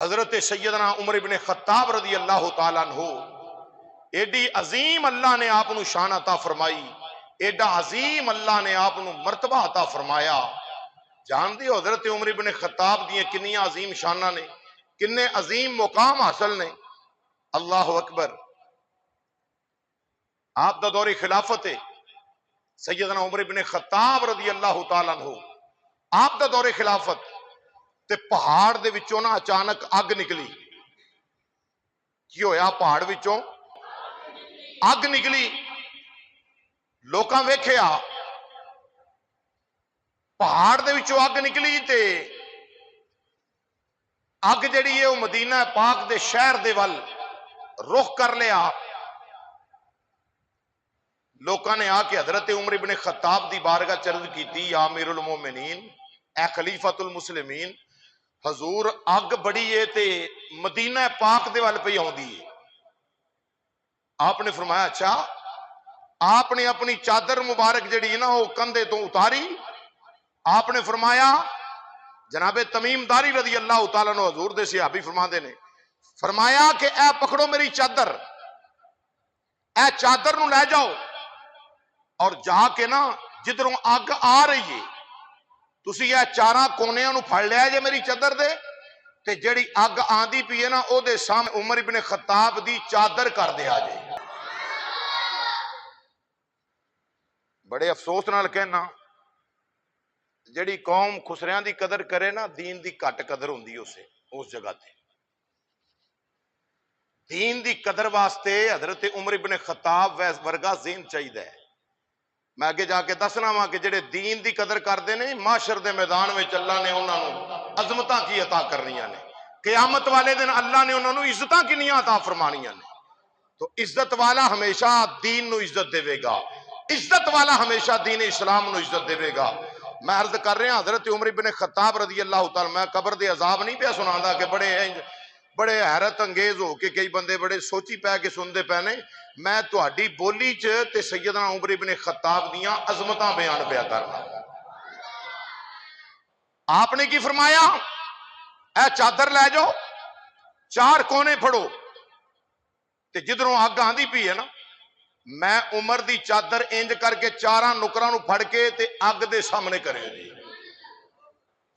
حضرت سیدنا عمر ابن خطاب رضی اللہ تعالیٰ عنہ ایڈی عظیم اللہ نے آپ نو شان عطا فرمائی، ایڈا عظیم اللہ نے آپ نو مرتبہ عطا فرمایا۔ جان دی حضرت عمر ابن خطاب دیئے کنی عظیم شانہ نے، کنے عظیم مقام حاصل نے۔ اللہ اکبر۔ آپ دا دور خلافت ہے سیدنا عمر ابن خطاب رضی اللہ تعالیٰ عنہ، آپ دا دور خلافت تے پہاڑ دے وچوں نا اچانک اگ نکلی۔ کی ہویا؟ پہاڑ وچوں اگ نکلی۔ لوکاں ویکھیا پہاڑ دے وچوں اگ نکلی تے اگ جڑی ہے وہ مدینہ پاک دے شہر دے ول رخ کر لیا۔ لوکاں نے آ کے حضرت عمر ابن خطاب دی بارگاہ چرد کیتی، یا امیر المومنین، اے خلیفۃ المسلمین، حضور اگ بڑی ہے تے مدینہ پاک دے ول پئی آوندی ہے۔ آپ نے فرمایا اچھا۔ آپ نے اپنی چادر مبارک جڑی نا وہ کندھے تو اتاری۔ آپ نے فرمایا، جناب تمیم داری رضی اللہ تعالیٰ عنہ حضور دے صحابی فرماندے نے، فرمایا کہ اے پکڑو میری چادر، اے چادر نو لے جاؤ اور جا کے نا جدروں اگ آ رہی ہے تسی اے چاراں کونیاں نو پھڑ لیا جے میری چادر دے، تے جڑی اگ آندی پی ہے نا او دے سامنے عمر ابن خطاب دی چادر کر دیا جے۔ بڑے افسوس نال کہنا، جڑی قوم خسریاں دی قدر کرے نا، دین دی گھٹ قدر ہوندی اسے اس جگہ تے۔ دین دی قدر واسطے حضرت عمر ابن خطاب ورگا ذہن چاہیے ہے۔ میں آگے جا کے دسنا وا کہ جڑے دین دی قدر کردے نے، معاشر دے میدان میں اللہ نے انہاں نو عظمتاں کی عطا کرنیاں نے، قیامت والے دن اللہ نے انہاں نو عزتاں کنیاں عطا فرمانیاں نے۔ تو عزت والا ہمیشہ دین نو عزت دے گا، عزت والا ہمیشہ دین اسلام نو عزت دے گا۔ میں عرض کر رہا ہوں حضرت عمر ابن خطاب رضی اللہ تعالی، میں قبر دے عذاب نہیں پیا سناندا کہ بڑے حیرت انگیز ہو کے کئی بندے بڑے سوچی پے کے سنتے پے نے۔ میں تہاڈی بولی چ تے سیدنا عمر ابن خطاب دیاں عظمتاں بیان پیا کرنا۔ آپ نے کی فرمایا؟ اے چادر لے جاؤ، چار کونے پھڑو، تے جدروں اگ آندی پی ہے نا، میں عمر دی چادر انج کر کے چاراں نکراں نو پھڑ کے تے اگ دے سامنے کرے جی۔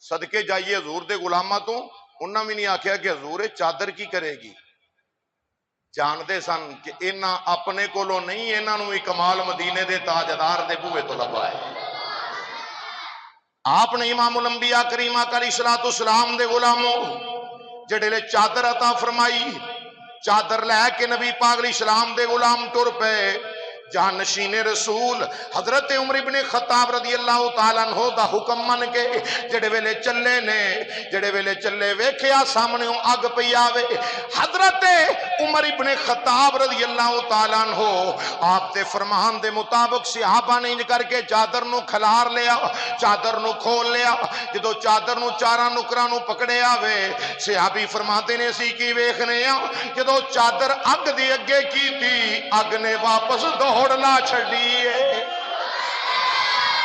صدقے جائیے حضور دے غلاماں تو، انہاں بھی نہیں آکھیا کہ حضور چادر کی کرے گی۔ جاندے سن کہ انہاں اپنے کولوں نہیں، انہاں نو کمال مدینے دے تاجدار دے بوئے تو لبا ہے۔ آپ نے امام الانبیاء کریم آقا علیہ الصلوۃ والسلام دے غلاموں جڑے لے چادر عطا فرمائی، چادر لے کے نبی پاک علیہ السلام دے غلام ٹر پے۔ جانشین رسول حضرت عمر ابن خطاب رضی اللہ تعالیٰ عنہ دا حکم من کے جڑے ویلے چلے نے، جڑے ویلے چلے ویکھیا سامنے اگ پئی آوے، حضرت عمر ابن خطاب رضی اللہ تعالیٰ عنہ آپ دے فرمان دے مطابق صحابہ نے انج کر کے چادر نو کھلار لیا، چادر نو کھول لیا۔ جدو چادر نو چاراں نکراں نو پکڑے آوے، صحابی فرماتے نے اسی کی ویکھنے آ، جدو چادر اگ دی اگے کی تھی، اگ نے واپس دوڑ لا چھڑیے،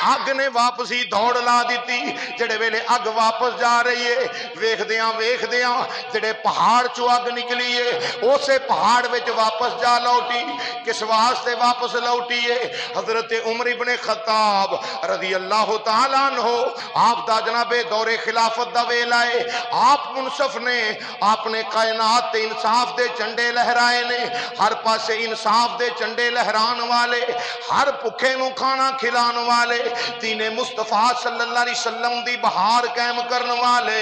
اگ نے واپسی دوڑ لا دیتی۔ جڑے ویلے اگ واپس جا رہی ہے، ویکھ دیاں جڑے پہاڑ چو اگ نکلی ہے، اسے پہاڑ وچ واپس جا لوٹی۔ کس واسطے واپس لوٹی ہے؟ حضرت عمر ابن خطاب رضی اللہ تعالیٰ عنہ، آپ دا جناب دور خلافت دا ویلا ہے، آپ منصف نے، آپ نے کائنات تے انصاف دے چنڈے لہرائے نے، ہر پاسے انصاف دے چنڈے لہران والے، ہر بھکھے نو کھانا کھلان والے، دین مصطفیٰ صلی اللہ علیہ وسلم دی بہار قائم کرن والے،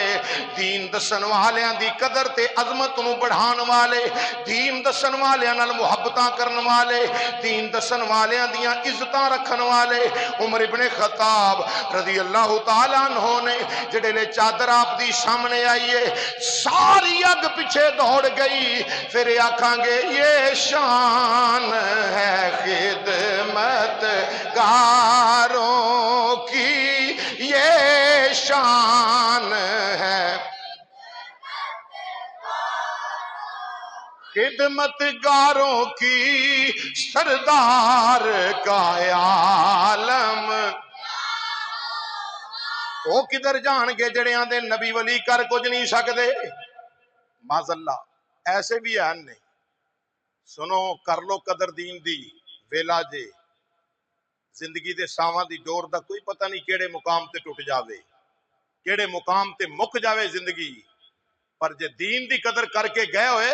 دین دسن والیاں دی قدر تے عظمت نو بڑھان والے، دین دسن والیاں نال محبتاں کرن والے، دین دسن والیاں دیاں عزتاں رکھن والے عمر ابن خطاب رضی اللہ تعالیٰ عنہ نے جڑے لے چادر آپ دی سامنے آئیے، ساری اگ پیچھے دوڑ گئی۔ پھر آکھاں گے یہ شان ہے خدمت گاروں کی، یہ شان ہے خدمت گاروں کی، سردار کا عالم۔ وہ کدھر جان کے جڑیاں دے نبی ولی کر کچھ نہیں سکدے، معاذ اللہ ایسے بھی ہیں نہیں سنو کر لو قدر دین دی ویلا جے زندگی دے ساواں دی ڈور دا کوئی پتہ نہیں کیڑے مقام تے ٹوٹ جاوے کیڑے مقام تے مک جاوے زندگی پر جے دین دی قدر کر کے گئے ہوئے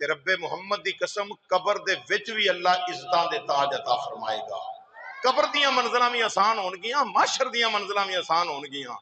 تے رب محمد دی قسم قبر دے وچ بھی اللہ عزتاں دے تاج عطا فرمائے گا قبر دیاں منزلاں بھی آسان ہون گیاں معاشر دیاں منزلاں بھی آسان ہون گیاں